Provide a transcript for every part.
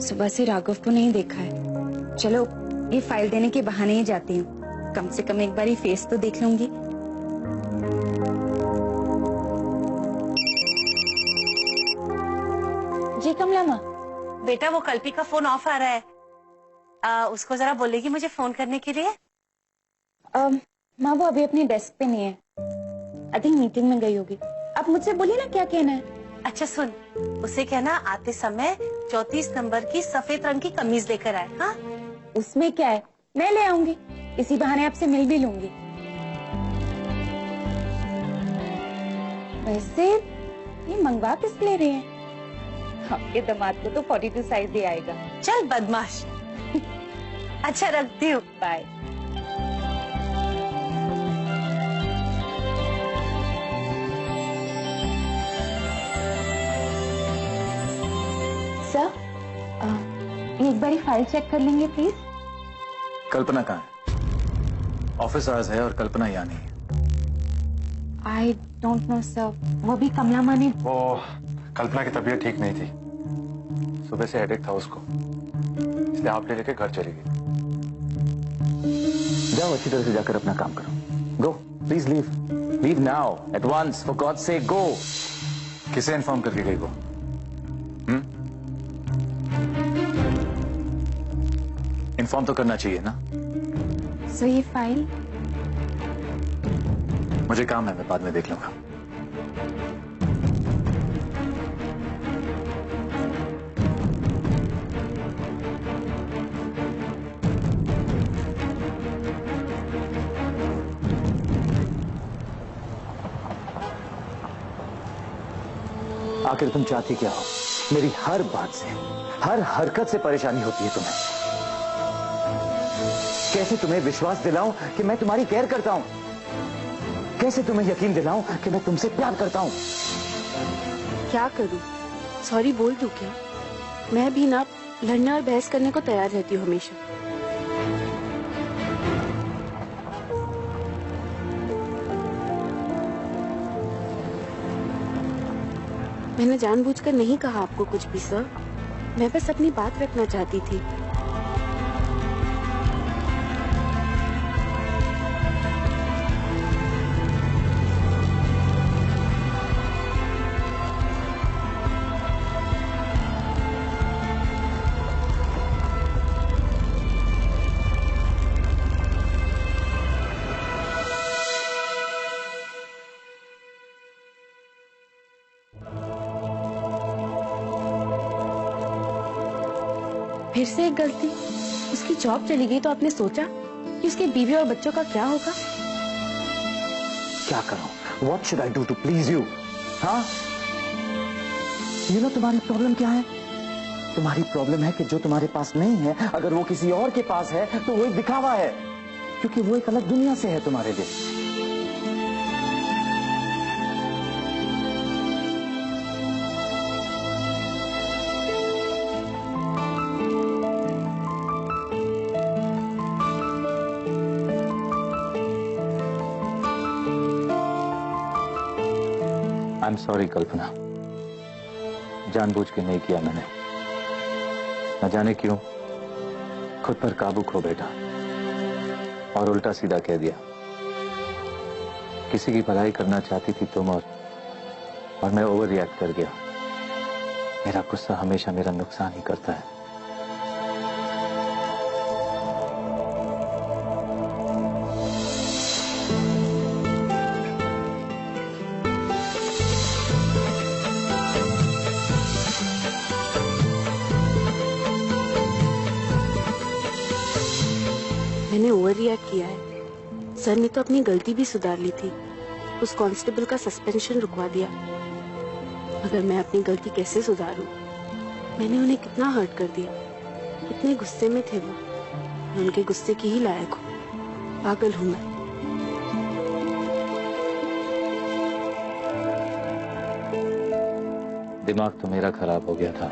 सुबह से राघव को नहीं देखा है। चलो ये फाइल देने के बहाने ही जाती हूँ, कम से कम एक बार ही फेस तो देख लूंगी। जी कमला माँ। बेटा वो कल्पी का फोन ऑफ आ रहा है, उसको जरा बोलेगी मुझे फोन करने के लिए। माँ वो अभी अपनी डेस्क पे नहीं है, आई थिंक मीटिंग में गई होगी। आप मुझसे बोलिए ना क्या कहना है। अच्छा सुन, उसे कहना आते समय 34 नंबर की सफेद रंग की कमीज लेकर आए। हाँ उसमें क्या है, मैं ले आऊंगी, इसी बहाने आपसे मिल भी लूंगी। वैसे ये मंगवा किस ले रहे हैं? आपके दामाद को तो 42 साइज ही आएगा। चल बदमाश। अच्छा रखती हूँ, बाय। सर एक बार फाइल चेक कर लेंगे प्लीज। कल्पना कहाँ है? ऑफिस आवर्स है और कल्पना यहाँ नहीं है। आई डोंट नो सर, वो भी कमला माँ ने। वो कल्पना की तबीयत ठीक नहीं थी, सुबह से हेडेक था उसको, इसलिए आप ले लेके घर चली गई। जाओ अच्छी तरह से जाकर अपना काम करो। Go please leave now at once, for God से गो। किसे इन्फॉर्म करके गई वो? इन्फॉर्म तो करना चाहिए ना। सो ये फाइल? मुझे काम है, मैं बाद में देख लूंगा। आखिर तुम चाहती क्या हो? मेरी हर बात से, हर हरकत से परेशानी होती है तुम्हें। कैसे तुम्हें विश्वास दिलाऊं कि मैं तुम्हारी केयर करता हूं? कैसे तुम्हें यकीन दिलाऊं कि मैं तुमसे प्यार करता हूं? क्या करूं? सॉरी बोल दूं क्या? मैं भी ना लड़ने और बहस करने को तैयार रहती हूँ हमेशा। मैंने जानबूझकर नहीं कहा आपको कुछ भी सर, मैं बस अपनी बात रखना चाहती थी। फिर से एक गलती, उसकी जॉब चली गई तो आपने सोचा कि उसके बीवी और बच्चों का क्या होगा? क्या करूं? What should I do to please you? हाँ? You know तुम्हारी प्रॉब्लम क्या है? तुम्हारी प्रॉब्लम है कि जो तुम्हारे पास नहीं है, अगर वो किसी और के पास है तो वो एक दिखावा है, क्योंकि वो एक अलग दुनिया से है तुम्हारे लिए। I'm sorry कल्पना, जानबूझ के नहीं किया मैंने। न जाने क्यों खुद पर काबू खो बैठा और उल्टा सीधा कह दिया। किसी की भलाई करना चाहती थी तुम और मैं ओवर रिएक्ट कर गया। मेरा गुस्सा हमेशा मेरा नुकसान ही करता है। मैंने ओवर रिएक्ट किया है। सर ने तो अपनी गलती भी सुधार ली थी, उस कांस्टेबल का सस्पेंशन रुकवा दिया। मगर मैं अपनी गलती कैसे सुधारूं? मैंने उन्हें कितना हर्ट कर दिया। कितने गुस्से में थे वो, मैं उनके गुस्से की ही लायक हूँ। पागल हूँ मैं। दिमाग तो मेरा खराब हो गया था,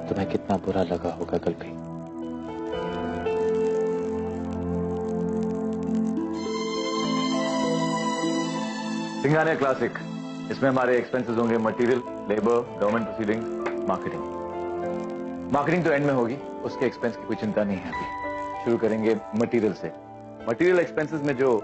तुम्हें कितना बुरा लगा होगा कल्पी। सिंघानिया क्लासिक, इसमें हमारे एक्सपेंसेस होंगे material, labour, government proceedings, marketing. Marketing तो एंड में होगी, उसके एक्सपेंस की कोई चिंता नहीं है। अभी शुरू करेंगे मटेरियल से। मटेरियल एक्सपेंसेस में जो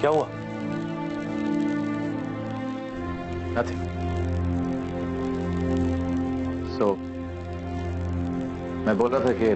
क्या हुआ? नथिंग। सो मैं बोल रहा था कि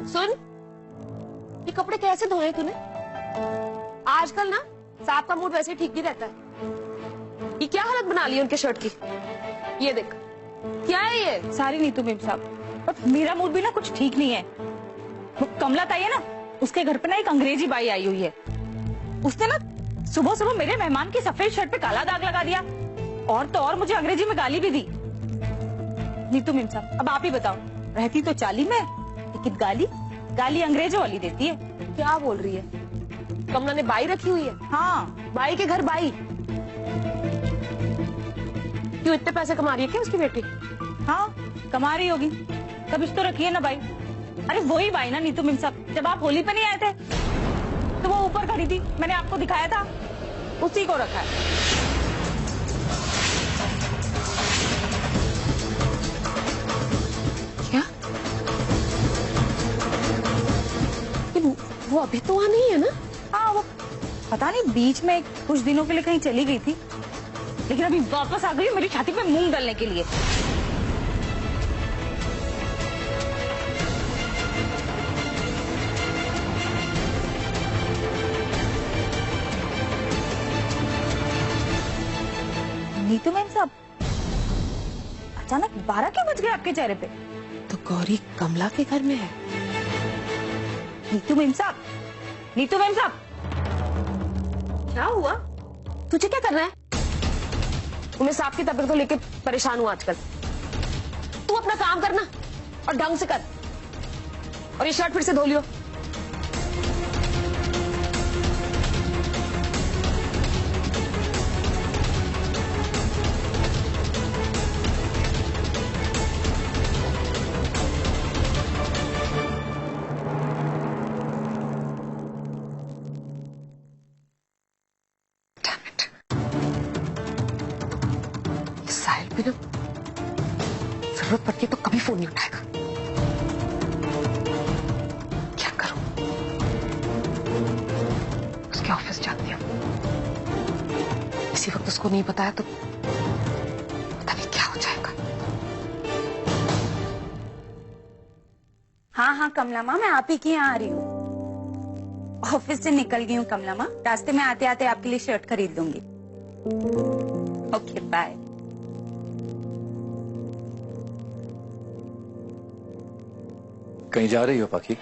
सुन, ये कपड़े कैसे धोए तूने? आजकल ना साहब का मूड वैसे ठीक नहीं रहता है। ये क्या हालत बना ली है उनके शर्ट की? ये देख, क्या है ये? सारी नीतू मेम साहब, पर मेरा मूड भी ना कुछ ठीक नहीं है। वो कमला ताई है ना, उसके घर पे ना एक अंग्रेजी बाई आई हुई है। उसने ना सुबह सुबह मेरे मेहमान की सफेद शर्ट पे काला दाग लगा दिया, और तो और मुझे अंग्रेजी में गाली भी दी। नीतू मेम साहब, अब आप ही बताओ, रहती तो चाली में, लेकिन गाली गाली अंग्रेजों वाली देती है। क्या बोल रही है? कमला ने बाई रखी हुई है? हाँ, बाई के घर बाई? क्यों, इतने पैसे कमा रही है क्या उसकी बेटी? हाँ कमा रही होगी, तब इस तो रखी है ना बाई। अरे वही बाई ना नीतू मेम साहब, जब आप होली पे नहीं आए थे तो वो ऊपर खड़ी थी, मैंने आपको दिखाया था, उसी को रखा है। क्या? वो अभी तो वहाँ नहीं है ना? हाँ, वो पता नहीं बीच में कुछ दिनों के लिए कहीं चली गई थी, लेकिन अभी वापस आ गई मेरी छाती पे मूंग डालने के लिए। नीतू मैम साहब, अचानक 12 क्यों बज गए आपके चेहरे पे? तो गौरी कमला के घर में है। नीतू मैम साहब, नीतू मैम साहब, क्या हुआ? तुझे क्या करना है? तुम्हें साहब की तबीयत को लेके परेशान हूँ आजकल। तू अपना काम करना और ढंग से कर, और ये शर्ट फिर से धो लियो। साहिल भी ना जरूरत पड़ती है तो कभी फोन नहीं उठाएगा। क्या करूं? उसके ऑफिस जाती हूँ, इसी वक्त उसको नहीं बताया तो पता नहीं क्या हो जाएगा। हाँ हाँ कमला माँ, मैं आप ही के यहाँ आ रही हूँ। ऑफिस से निकल गई हूँ कमला माँ, रास्ते में आते आते आपके लिए शर्ट खरीद लूंगी। Okay bye. कहीं जा रही हो पाखी?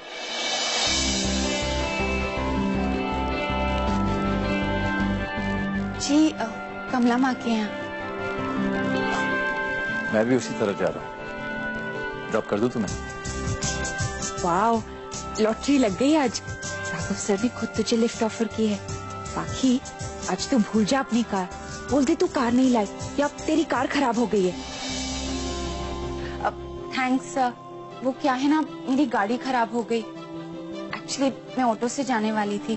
जी कमला माँ के यहाँ। मैं भी उसी तरफ जा रहा हूँ। ड्रॉप कर दूं तुम्हें? वाओ, लॉटरी लग गई आज। राघव सर ने खुद तुझे लिफ्ट ऑफर की है। बाकी आज तू भूल जा अपनी कार। बोल दे तू कार नहीं लाई या तेरी कार खराब हो गई है। Thanks sir. वो क्या है ना, मेरी गाड़ी खराब हो गई। एक्चुअली मैं ऑटो से जाने वाली थी।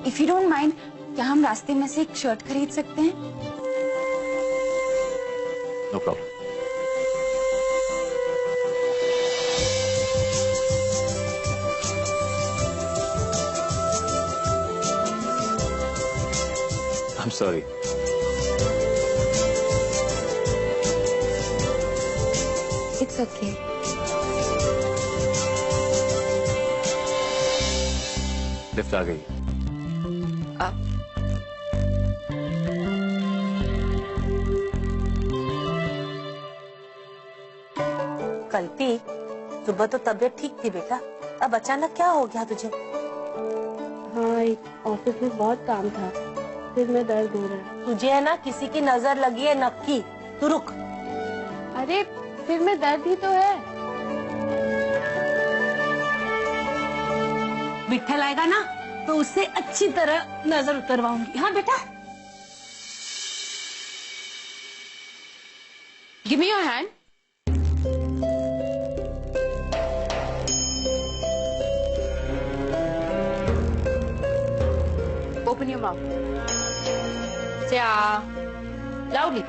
इफ यू डोंट माइंड, क्या हम रास्ते में से एक शर्ट खरीद सकते हैं? No problem. I'm sorry. It's okay. Lift आ गई। कल्पी, सुबह तो तबीयत ठीक थी बेटा, अब अचानक क्या हो गया तुझे? हाँ, ऑफिस में बहुत काम था, फिर में दर्द हो रहा है। तुझे है ना किसी की नजर लगी है नक्की। तू रुक। अरे फिर में दर्द ही तो है। विट्ठल आएगा ना तो उससे अच्छी तरह नजर उतरवाऊंगी। हाँ बेटा। Give me your hand. Open your mouth. Say loudly.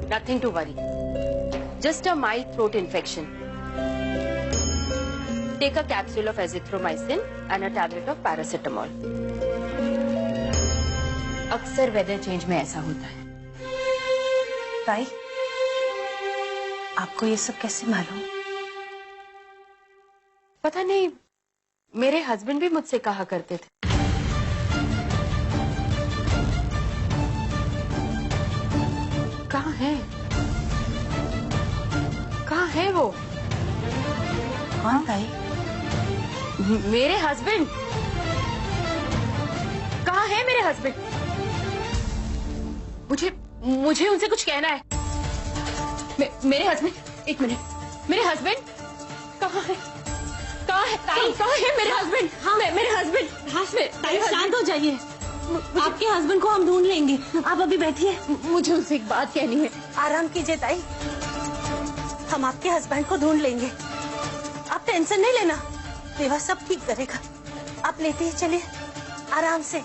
Nothing to worry. Just a mild throat infection. Take a capsule of azithromycin and a tablet of paracetamol. अक्सर वेदर चेंज में ऐसा होता है। ताई, आपको ये सब कैसे मालूम? पता नहीं, मेरे हस्बैंड भी मुझसे कहा करते थे। कहाँ है? कहाँ है वो? कौन ताई? मेरे हस्बैंड। कहाँ है मेरे हस्बैंड? मुझे उनसे कुछ कहना है। मेरे हस्बैंड, एक मिनट। मेरे हस्बैंड कहाँ है? कहाँ है? कहाँ है मेरे हस्बैंड? हाँ, मेरे हस्बैंड। हाँ, ताई शांत हो जाइए। आपके हस्बैंड को हम ढूंढ लेंगे, आप अभी बैठिए। मुझे उनसे एक बात कहनी है। आराम कीजिए ताई, हम आपके हस्बैंड को ढूंढ लेंगे। आप टेंशन नहीं लेना, देवा सब ठीक करेगा। आप लेते ही चलिए आराम से।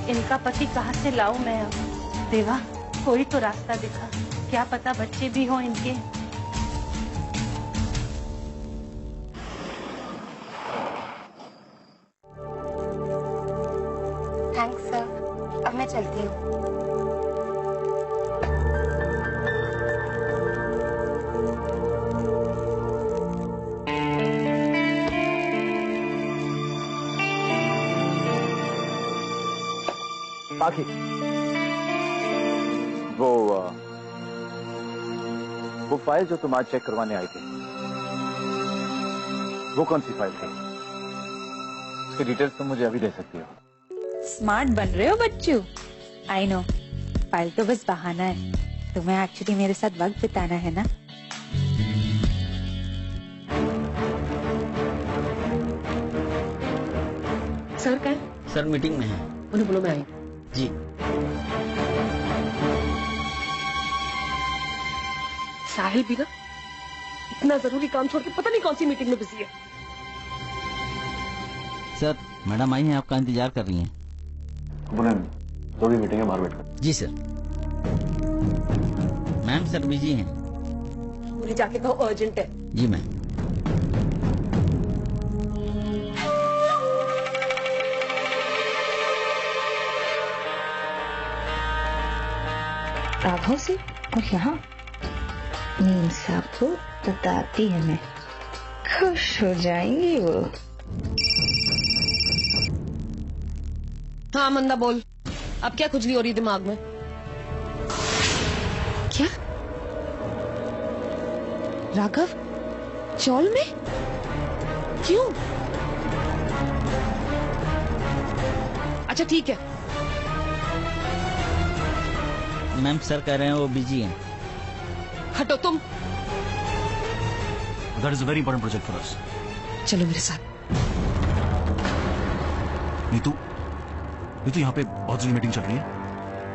इनका पति कहाँ से लाऊं मैं अब? देवा, कोई तो रास्ता दिखा। क्या पता बच्चे भी हो इनके। थैंक्स सर, अब मैं चलती हूँ। पाखी, वो फाइल जो तुम आज चेक करवाने आई थी, वो कौन सी फाइल थी? उसकी डिटेल्स तुम मुझे अभी दे सकती हो? स्मार्ट बन रहे हो बच्चू। आई नो, फाइल तो बस बहाना है। तुम्हें एक्चुअली मेरे साथ वक्त बिताना है ना। सर क्या? सर मीटिंग में है। उन्हें बोलो मैं आई। जी। साहिल भी ना इतना जरूरी काम छोड़ के पता नहीं कौन सी मीटिंग में बिजी है। सर मैडम आई हैं, आपका इंतजार कर रही हैं। दो भी मीटिंग है, बाहर बैठ। जी सर। मैम सर बिजी हैं। पूरी जाके कहो अर्जेंट है। जी मैम। राघव से और यहाँ नीम साहब को बताती है मैं, खुश हो जाएंगी वो। हाँ मंदा बोल, अब क्या खुजली हो रही दिमाग में? क्या? राघव चौल में? क्यों? अच्छा ठीक है। मैम सर कह रहे हैं वो बिजी हैं। हटो तुम। That is a very important project for us. चलो मेरे साथ। नीतू, नीतू यहाँ पे बहुत जरूरी मीटिंग चल रही है,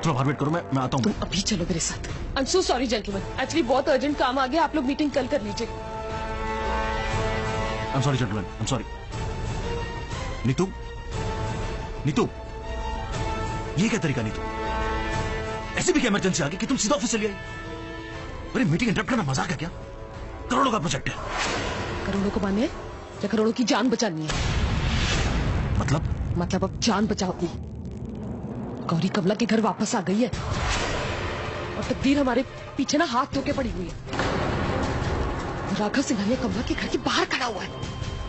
थोड़ा बाहर वेट करो, मैं आता हूँ। तुम अभी चलो मेरे साथ। I am so sorry gentleman, actually बहुत अर्जेंट काम आ गया, आप लोग मीटिंग कल कर लीजिए। I am sorry gentleman, I am sorry. Neetu, Neetu, ये क्या तरीका नीतू? ऐसी भी क्या इमरजेंसी आ गई कि तुम सीधा ऑफिस चली आई? अरे मीटिंग इंटरप्ट करना मजाक है क्या? करोड़ों का प्रोजेक्ट है। करोड़ों को माने या करोड़ों की जान बचानी है? मतलब अब जान बचाओ अपनी। गौरी कमला के घर वापस आ गई है और तकदीर हमारे पीछे ना हाथ धो के पड़ी हुई है। राघव सिंघानिया कमला के घर के बाहर खड़ा हुआ है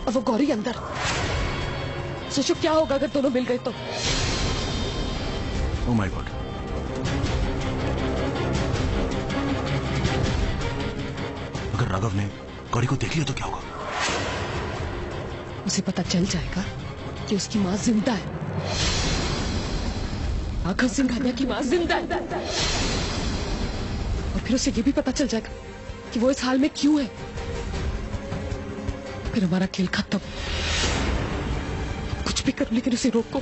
और वो गौरी अंदर। सोचो क्या होगा अगर दोनों मिल गए तो। Oh my God. अगर राघव ने गौरी को देख लिया तो क्या होगा? उसे पता चल जाएगा कि उसकी माँ जिंदा है। राघव सिंघानिया की माँ जिंदा है और फिर उसे ये भी पता चल जाएगा कि वो इस हाल में क्यों है। फिर हमारा खेल खत्म। कुछ भी करो लेकिन उसे रोको।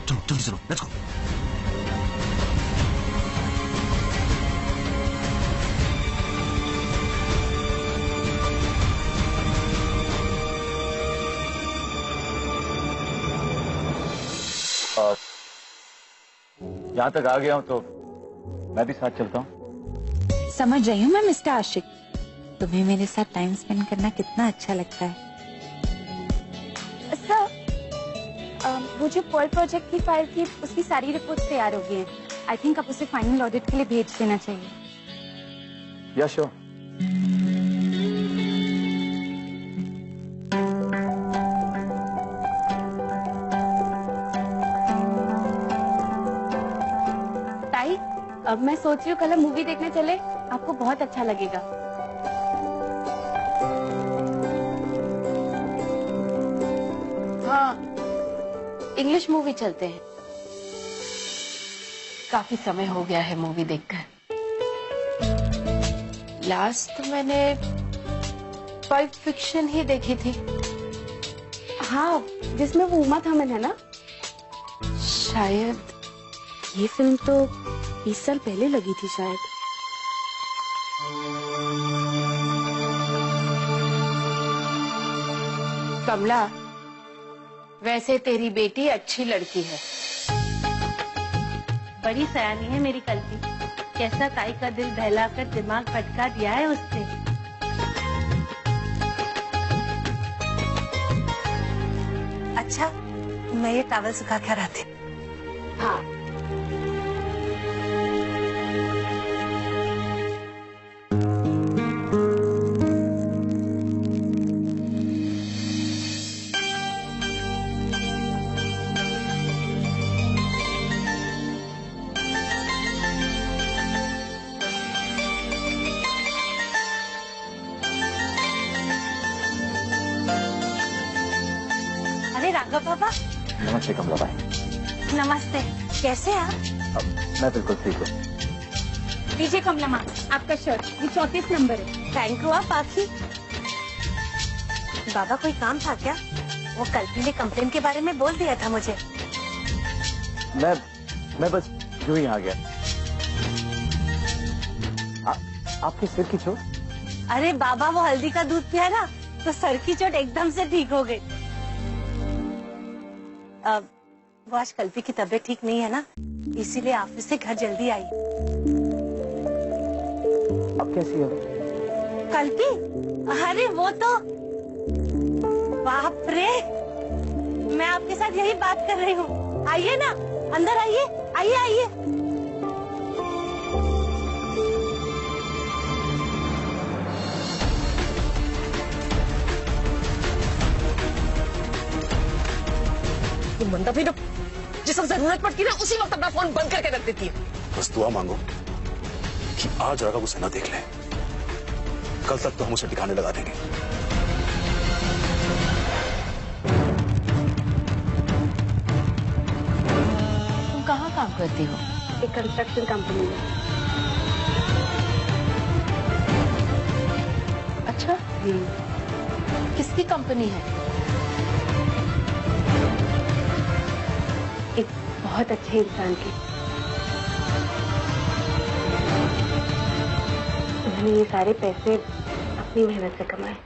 चलो जल्दी चलो, लेट्स गो। यहाँ तक आ गया हूँ तो मैं भी साथ चलता हूँ। समझ रही हूँ मैं मिस्टर आशिक, तुम्हें मेरे साथ टाइम स्पेंड करना कितना अच्छा लगता है। सर, वो जो पर्ल प्रोजेक्ट की फाइल थी उसकी सारी रिपोर्ट्स तैयार हो गई हैं। आई थिंक अब उसे फाइनल ऑडिट के लिए भेज देना चाहिए। या श्योर। अब मैं सोच रही हूँ कल हम मूवी देखने चले, आपको बहुत अच्छा लगेगा। हाँ, इंग्लिश मूवी चलते हैं। काफी समय हो गया है मूवी देखकर। लास्ट मैंने पल्प फिक्शन ही देखी थी। हाँ, जिसमें वो उमा थर्मन है ना? शायद ये फिल्म तो 20 साल पहले लगी थी शायद। कमला, वैसे तेरी बेटी अच्छी लड़की है। बड़ी सयानी है मेरी कल्पी। कैसा ताई का दिल बहलाकर दिमाग भटका दिया है उसने। अच्छा, मैं ये टॉवल सुखा कर आती। हाँ, अरे राघव बाबा। नमस्ते कमला भाई। नमस्ते, कैसे हैं आप? मैं बिल्कुल ठीक हूँ। लीजिए कमला माँ, आपका शर्ट, ये 34 नंबर है। थैंक यू आप आखिर। बाबा कोई काम था क्या? वो कल्पी ने कंप्लेन के बारे में बोल दिया था मुझे। मैं बस यूं ही आ गया। आपके सिर की चोट? अरे बाबा वो हल्दी का दूध पिया ना, तो सर की चोट एकदम से ठीक हो गई। वो आज कल्पी की तबीयत ठीक नहीं है ना, इसीलिए ऑफिस से घर जल्दी आई। अब कैसी हो? कल्पी? अरे वो तो, बाप रे, मैं आपके साथ यही बात कर रही हूँ। आइए ना, अंदर आइए। आइए आइए। ये मंदा भी ना जिस वक्त जरूरत पड़ती है ना उसी वक्त अपना फोन बंद करके रख देती है। बस दुआ मांगो कि आज राघव उसे ना देख ले, कल तक तो हम उसे ठिकाने लगा देंगे। तुम कहाँ काम करती हो? एक कंस्ट्रक्शन कंपनी में। अच्छा, किसकी कंपनी है? एक बहुत अच्छे इंसान की। उन्होंने ये सारे पैसे अपनी मेहनत से कमाए।